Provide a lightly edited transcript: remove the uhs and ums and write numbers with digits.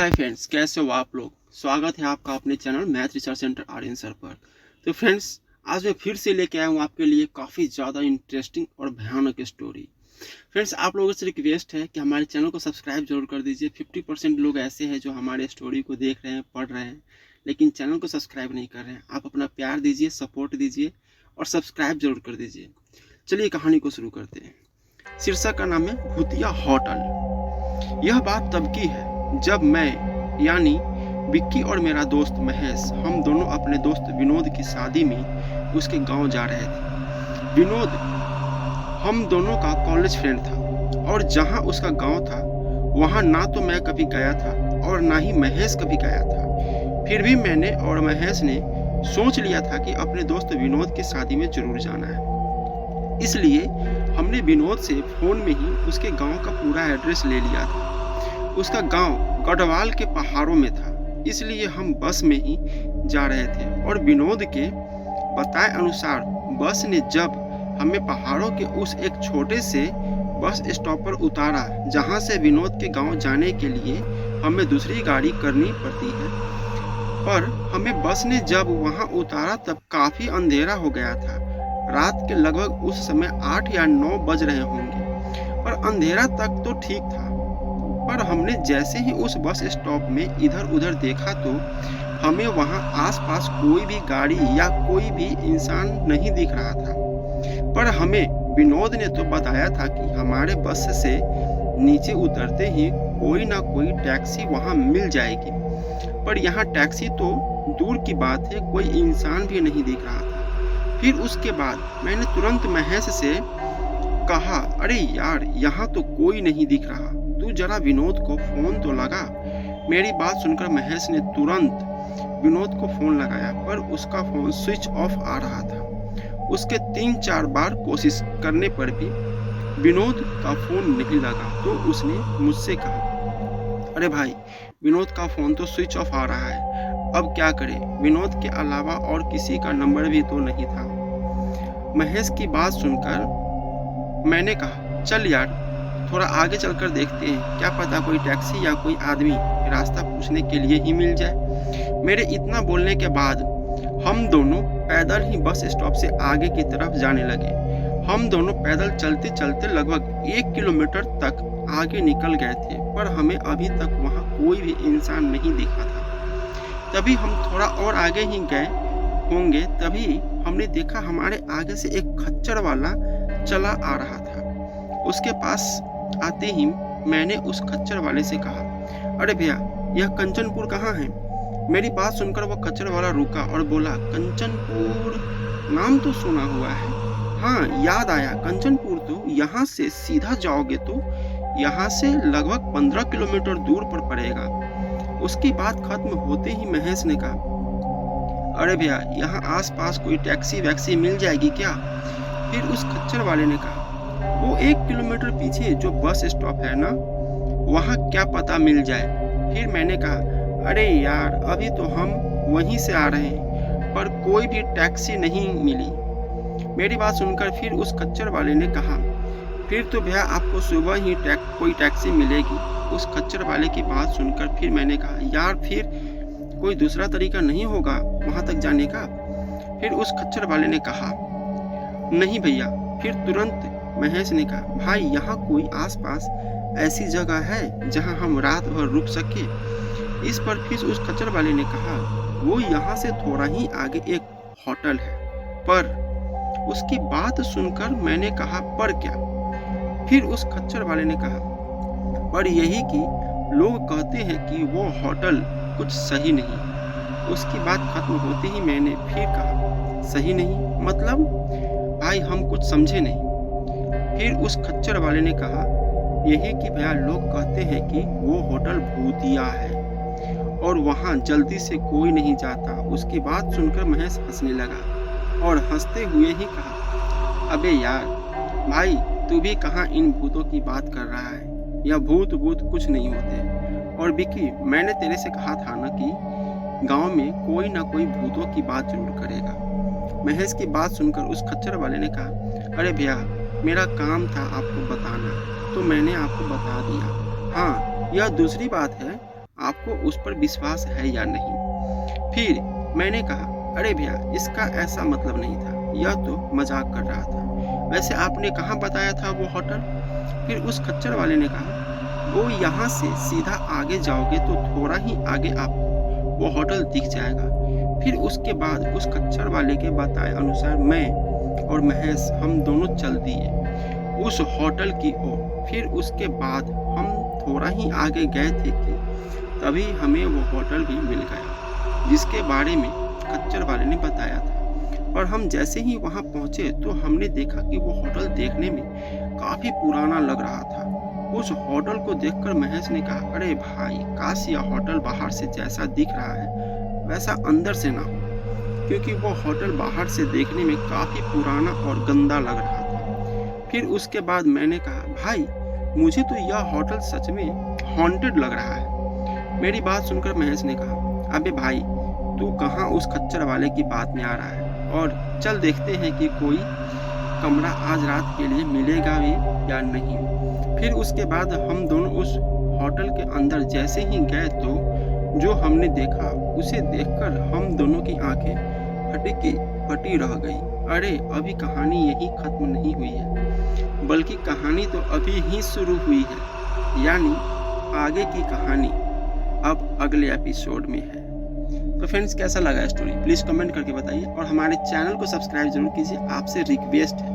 Hi friends, कैसे हो आप लोग। स्वागत है आपका अपने channel math research centre Aryan sir पर। तो फ्रेंड्स, आज मैं फिर से लेके आया हूँ आपके लिए काफ़ी ज़्यादा इंटरेस्टिंग और भयानक स्टोरी। फ्रेंड्स, आप लोगों से रिक्वेस्ट है कि हमारे चैनल को सब्सक्राइब जरूर कर दीजिए। 50% लोग ऐसे हैं जो हमारे स्टोरी को देख रहे हैं, पढ़ रहे हैं, लेकिन चैनल को सब्सक्राइब नहीं कर रहे हैं। आप अपना प्यार दीजिए, सपोर्ट दीजिए और सब्सक्राइब जरूर कर दीजिए। चलिए कहानी को शुरू करते हैं। शीर्षक का नाम है भूतिया होटल। यह बात तब की है जब मैं यानी विक्की और मेरा दोस्त महेश, हम दोनों अपने दोस्त विनोद की शादी में उसके गांव जा रहे थे। विनोद हम दोनों का कॉलेज फ्रेंड था और जहां उसका गांव था वहां ना तो मैं कभी गया था और ना ही महेश कभी गया था। फिर भी मैंने और महेश ने सोच लिया था कि अपने दोस्त विनोद की शादी में जरूर जाना है। इसलिए हमने विनोद से फोन में ही उसके गांव का पूरा एड्रेस ले लिया था। उसका गांव गढ़वाल के पहाड़ों में था, इसलिए हम बस में ही जा रहे थे और विनोद के बताए अनुसार बस ने जब हमें पहाड़ों के उस एक छोटे से बस स्टॉप पर उतारा जहां से विनोद के गांव जाने के लिए हमें दूसरी गाड़ी करनी पड़ती है, पर हमें बस ने जब वहां उतारा तब काफी अंधेरा हो गया था। रात के लगभग उस समय 8 या 9 बज रहे होंगे, पर अंधेरा तक तो ठीक था। पर हमने जैसे ही उस बस स्टॉप में इधर उधर देखा तो हमें वहां आसपास कोई भी गाड़ी या कोई भी इंसान नहीं दिख रहा था। पर हमें विनोद ने तो बताया था कि हमारे बस से नीचे उतरते ही कोई ना कोई टैक्सी वहां मिल जाएगी, पर यहाँ टैक्सी तो दूर की बात है, कोई इंसान भी नहीं दिख रहा था। फिर उसके बाद मैंने तुरंत महेश से कहा, अरे यार, यहाँ तो कोई नहीं दिख रहा, तू जरा विनोद को फोन तो लगा। मेरी बात सुनकर महेश ने तुरंत विनोद को फोन लगाया, पर उसका फोन स्विच ऑफ आ रहा था। उसके 3-4 बार कोशिश करने पर भी विनोद का फोन नहीं लगा, तो उसने मुझसे कहा, अरे भाई, विनोद का फोन तो स्विच ऑफ आ रहा है, अब क्या करें। विनोद के अलावा और किसी का नंबर भी तो नहीं था। महेश की बात सुनकर मैंने कहा, चल यार, थोड़ा आगे चलकर देखते हैं, क्या पता कोई टैक्सी या कोई आदमी रास्ता पूछने के लिए ही मिल जाए। मेरे इतना बोलने के बाद हम दोनों पैदल ही बस स्टॉप से आगे की तरफ जाने लगे। हम दोनों पैदल चलते चलते लगभग 1 किलोमीटर तक आगे निकल गए थे, पर हमें अभी तक वहां कोई भी इंसान नहीं दिखा था। तभी हम थोड़ा और आगे ही गए होंगे, तभी हमने देखा हमारे आगे से एक खच्चर वाला चला आ रहा था। उसके पास आते ही मैंने उस खच्चर वाले से कहा, अरे भैया, यह कंचनपुर कहाँ है। मेरी बात सुनकर वो खच्चर वाला रुका और बोला, कंचनपुर नाम तो सुना हुआ है, हाँ याद आया, कंचनपुर तो यहाँ से सीधा जाओगे तो यहाँ से लगभग 15 किलोमीटर दूर पर पड़ेगा। उसकी बात खत्म होते ही महेश ने कहा, अरे भैया, यहाँ आसपास कोई टैक्सी वैक्सी मिल जाएगी क्या। फिर उस खच्चर वाले ने कहा, वो 1 किलोमीटर पीछे जो बस स्टॉप है ना, वहाँ क्या पता मिल जाए। फिर मैंने कहा, अरे यार, अभी तो हम वहीं से आ रहे हैं, पर कोई भी टैक्सी नहीं मिली। मेरी बात सुनकर फिर उस खच्चर वाले ने कहा, फिर तो भैया आपको सुबह ही कोई टैक्सी मिलेगी। उस खच्चर वाले की बात सुनकर फिर मैंने कहा, यार, फिर कोई दूसरा तरीका नहीं होगा वहाँ तक जाने का। फिर उस खच्चर वाले ने कहा, नहीं भैया। फिर तुरंत महेश ने कहा, भाई, यहाँ कोई आसपास ऐसी जगह है जहाँ हम रात भर रुक सके। इस पर फिर उस खच्चर वाले ने कहा, वो यहाँ से थोड़ा ही आगे एक होटल है। पर उसकी बात सुनकर मैंने कहा, पर क्या। फिर उस खच्चर वाले ने कहा, पर यही कि लोग कहते हैं कि वो होटल कुछ सही नहीं। उसकी बात खत्म होते ही मैंने फिर कहा, सही नहीं मतलब। भाई, हम कुछ समझे नहीं। फिर उस खच्चर वाले ने कहा, यही कि भैया, लोग कहते हैं कि वो होटल भूतिया है और वहाँ जल्दी से कोई नहीं जाता। उसकी बात सुनकर महेश हंसने लगा और हंसते हुए ही कहा, अबे यार भाई, तू भी कहाँ इन भूतों की बात कर रहा है, या भूत कुछ नहीं होते। और विक्की, मैंने तेरे से कहा था ना कि गांव में कोई ना कोई भूतों की बात जरूर करेगा। महेश की बात सुनकर उस खच्चर वाले ने कहा, अरे भैया, मेरा काम था आपको बताना, तो मैंने आपको बता दिया। हाँ, यह दूसरी बात है, आपको उस पर विश्वास है या नहीं। फिर मैंने कहा, अरे भैया इसका ऐसा मतलब नहीं था, यह तो मजाक कर रहा था। वैसे आपने कहाँ बताया था वो होटल? फिर उस खच्चर वाले ने कहा, वो यहाँ से सीधा आगे जाओगे तो थोड़ा ही आगे आपको वो होटल दिख जाएगा। फिर उसके बाद उस खच्चर वाले के बताए अनुसार मैं और महेश हम दोनों चल दिए उस होटल की ओर। फिर उसके बाद हम थोड़ा ही आगे गए थे कि तभी हमें वो होटल भी मिल गया जिसके बारे में खच्चर वाले ने बताया था। और हम जैसे ही वहां पहुंचे तो हमने देखा कि वो होटल देखने में काफी पुराना लग रहा था। उस होटल को देखकर महेश ने कहा, अरे भाई काश यह होटल बाहर से जैसा दिख रहा है वैसा अंदर से ना हो, क्योंकि वो होटल बाहर से देखने में काफी पुराना और गंदा लग रहा था। फिर उसके बाद मैंने कहा, भाई मुझे तो यह होटल सच में हॉन्टेड लग रहा है। मेरी बात सुनकर महेश ने कहा, अबे भाई तू कहाँ उस खच्चर वाले की बात में आ रहा है, और चल देखते हैं कि कोई कमरा आज रात के लिए मिलेगा भी या नहीं। फिर उसके बाद हम दोनों उस होटल के अंदर जैसे ही गए तो जो हमने देखा उसे देखकर हम दोनों की आंखें फटी रह गई। अरे अभी कहानी यही खत्म नहीं हुई है, बल्कि कहानी तो अभी ही शुरू हुई है, यानी आगे की कहानी अब अगले एपिसोड में है। तो फ्रेंड्स कैसा लगा स्टोरी प्लीज़ कमेंट करके बताइए और हमारे चैनल को सब्सक्राइब जरूर कीजिए, आपसे रिक्वेस्ट है।